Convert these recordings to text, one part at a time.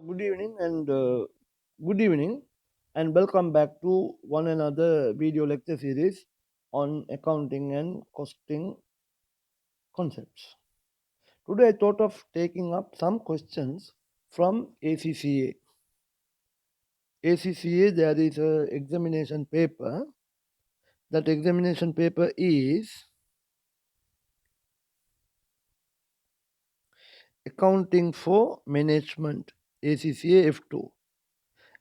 Good evening and good evening and welcome back to one another video lecture series on accounting and costing concepts. Today I thought of taking up some questions from ACCA. ACCA, there is a examination paper. That examination paper is Accounting for Management, ACCA F2.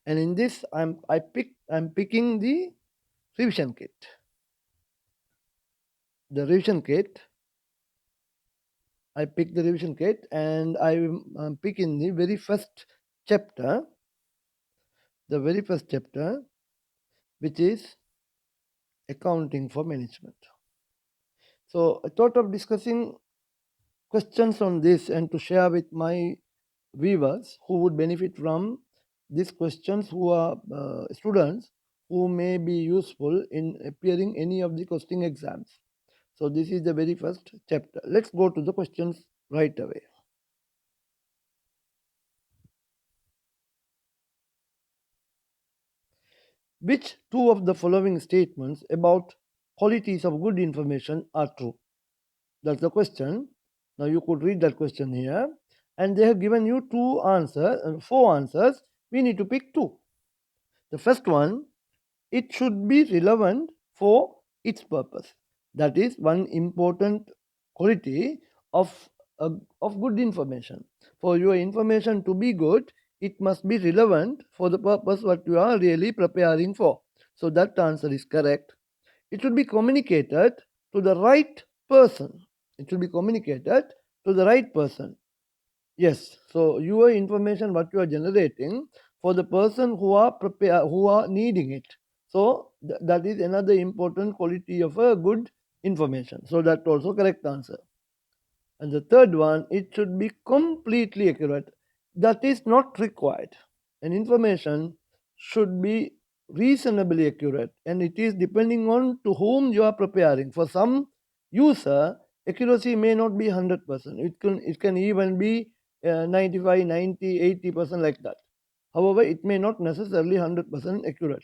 And in this I'm picking the revision kit. The revision kit, I picked the revision kit and I'm picking the very first chapter, which is Accounting for Management. So I thought of discussing questions on this and to share with my viewers who would benefit from these questions, who are students who may be useful in appearing any of the costing exams. So this is the very first chapter. Let's go to the questions right away. Which two of the following statements about qualities of good information are true? That's the question. Now you could read that question here. And they have given you four answers. We need to pick two. The first one, it should be relevant for its purpose. That is one important quality of, of good information. For your information to be good, it must be relevant for the purpose what you are really preparing for. So that answer is correct. It should be communicated to the right person. It should be communicated to the right person. Yes, so your information what you are generating for the person who are needing it. So that is another important quality of a good information. So that also correct answer. And the third one, it should be completely accurate. That is not required. And information should be reasonably accurate, and it is depending on to whom you are preparing. For some user, accuracy may not be 100%. It can even be 95, 90, 80% like that. However, it may not necessarily 100% accurate.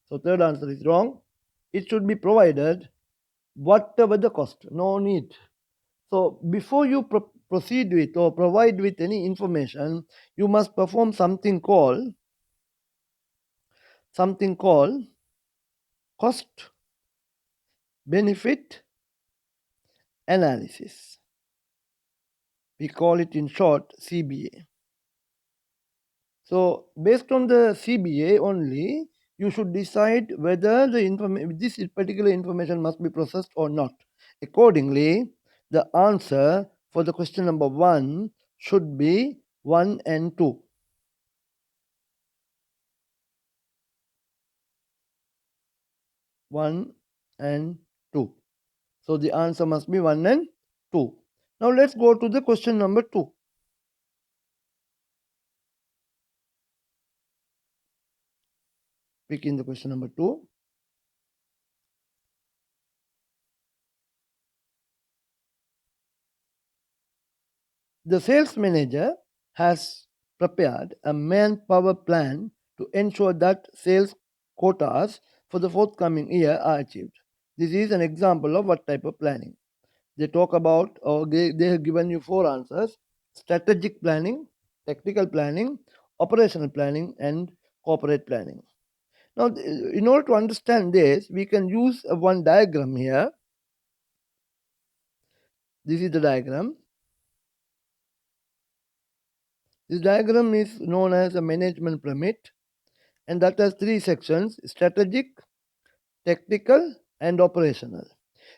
So third answer is wrong. It should be provided whatever the cost. No need. So before you proceed with or provide with any information, you must perform something called cost benefit analysis. We call it in short CBA. So based on the CBA only, you should decide whether this particular information must be processed or not. Accordingly, the answer for the question number 1 should be 1 and 2. 1 and 2. So the answer must be 1 and 2. Now let's go to the question number 2. Pick in the question number 2. The sales manager has prepared a manpower plan to ensure that sales quotas for the forthcoming year are achieved. This is an example of what type of planning. They talk about, or they have given you 4 answers: strategic planning, tactical planning, operational planning, and corporate planning. Now, in order to understand this, we can use one diagram here. This is the diagram. This diagram is known as a management pyramid, and that has 3 sections: strategic, tactical, and operational.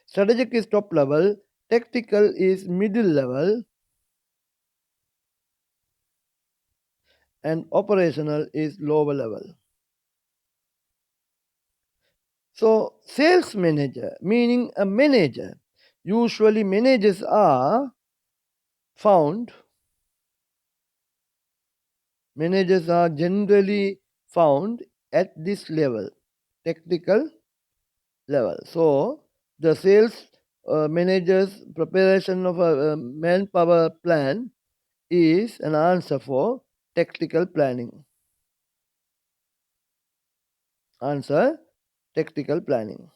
Strategic is top level, tactical is middle level, and operational is lower level. So sales manager, meaning a manager. Usually managers are generally found at this level, tactical level. So the sales manager's preparation of a manpower plan is an answer for tactical planning. Answer, tactical planning.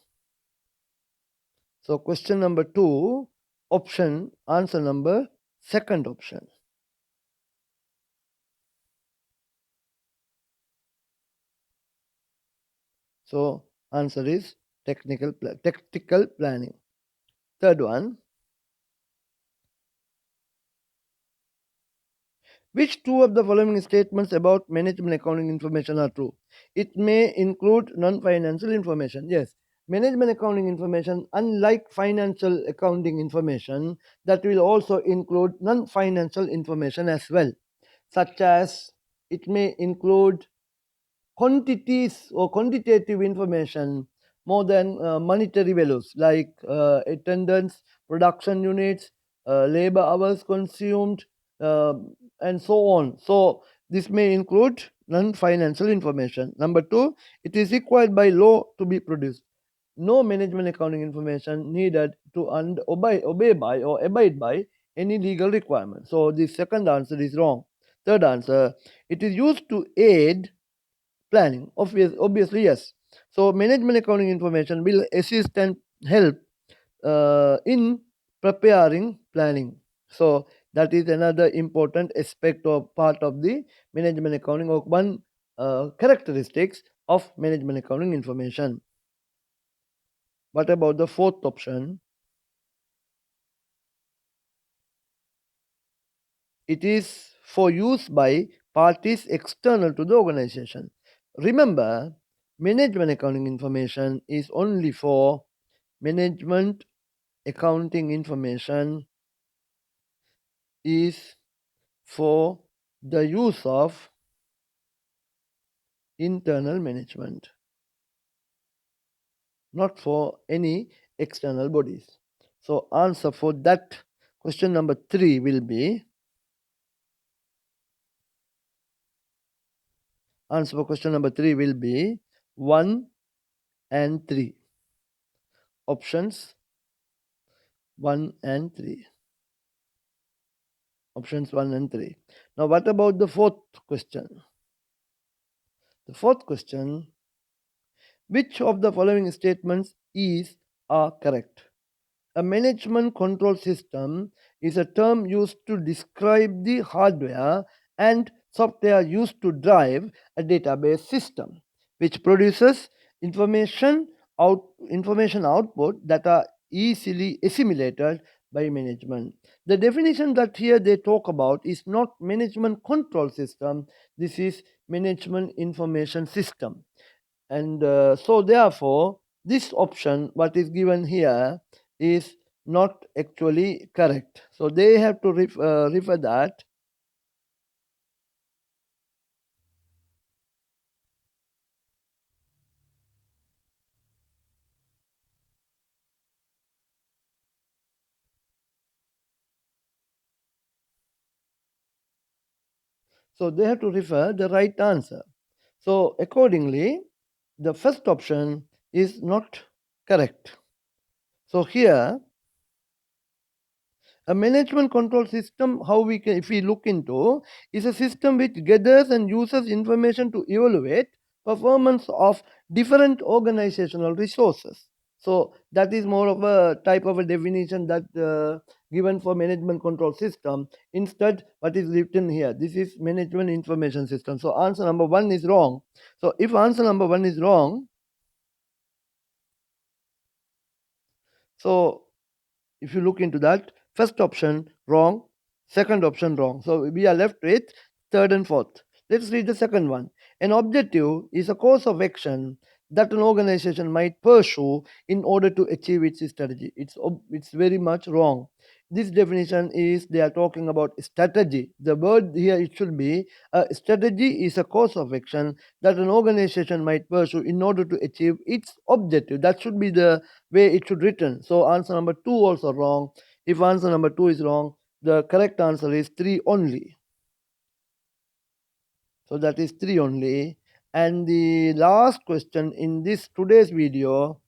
So question number 2, option, answer number second option. So answer is tactical planning. Third one, which two of the following statements about management accounting information are true? It may include non-financial information. Yes, management accounting information, unlike financial accounting information, that will also include non-financial information as well, such as it may include quantities or quantitative information more than monetary values like attendance, production units, labor hours consumed, uh, and so on. So this may include non-financial information. Number 2, it is required by law to be produced. No management accounting information needed to obey by or abide by any legal requirement. So the second answer is wrong. Third answer, it is used to aid planning. Obviously, yes. So management accounting information will assist and help in preparing planning. So that is another important aspect or part of the management accounting, or one characteristics of management accounting information. What about the fourth option? It is for use by parties external to the organization. Remember, management accounting information is only for management accounting information is for the use of internal management, not for any external bodies. So answer for that question number 3 will be, answer for question number 3 will be 1 and 3. Options 1 and 3. Options 1 and 3. Now what about the fourth question? The fourth question, which of the following statements are correct? A management control system is a term used to describe the hardware and software used to drive a database system, which produces information output that are easily assimilated by management. The definition that here they talk about is not management control system. This is management information system. And so therefore this option what is given here is not actually correct. So they have to refer that. So they have to refer the right answer. So accordingly, the first option is not correct. So here, a management control system, how we can, if we look into, is a system which gathers and uses information to evaluate performance of different organizational resources. So that is more of a type of a definition that given for management control system. Instead, what is written here? This is management information system. So answer number 1 is wrong. So if answer number 1 is wrong, so if you look into that, first option wrong, second option wrong. So we are left with third and fourth. Let's read the second one. An objective is a course of action that an organization might pursue in order to achieve its strategy. It's very much wrong. This definition is they are talking about strategy. The word here it should be a strategy is a course of action that an organization might pursue in order to achieve its objective. That should be the way it should written. So answer number 2 also wrong. If answer number 2 is wrong, the correct answer is 3 only. So that is 3 only. And the last question in this today's video,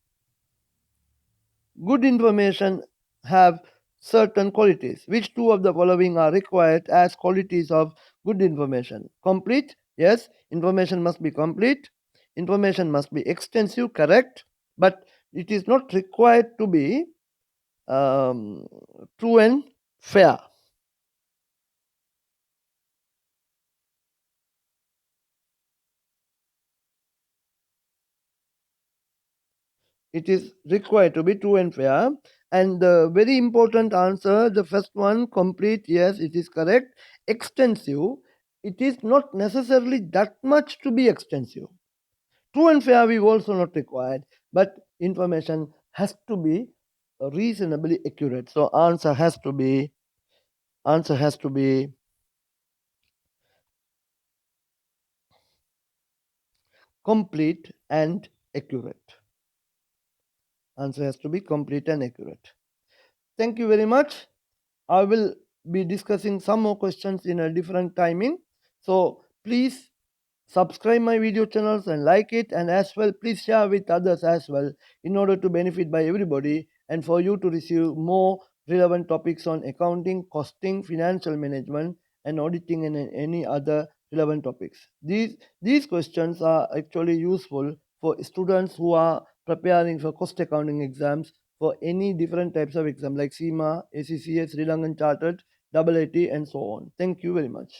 good information have certain qualities. Which two of the following are required as qualities of good information. Complete, yes, information must be complete. Information must be extensive, correct, but it is not required to be um, true and fair. It is required to be true and fair. And the very important answer, the first one, complete, yes, it is correct. Extensive, it is not necessarily that much to be extensive. True and fair, we also not required, but information has to be reasonably accurate. So answer has to be complete and accurate. Answer has to be complete and accurate. Thank you very much. I will be discussing some more questions in a different timing. So please subscribe my video channels and like it, and as well please share with others as well, in order to benefit by everybody and for you to receive more relevant topics on accounting, costing, financial management, and auditing, and any other relevant topics. These questions are actually useful for students who are preparing for cost accounting exams, for any different types of exam like CIMA, ACCA, Sri Lankan Chartered, AAT, and so on. Thank you very much.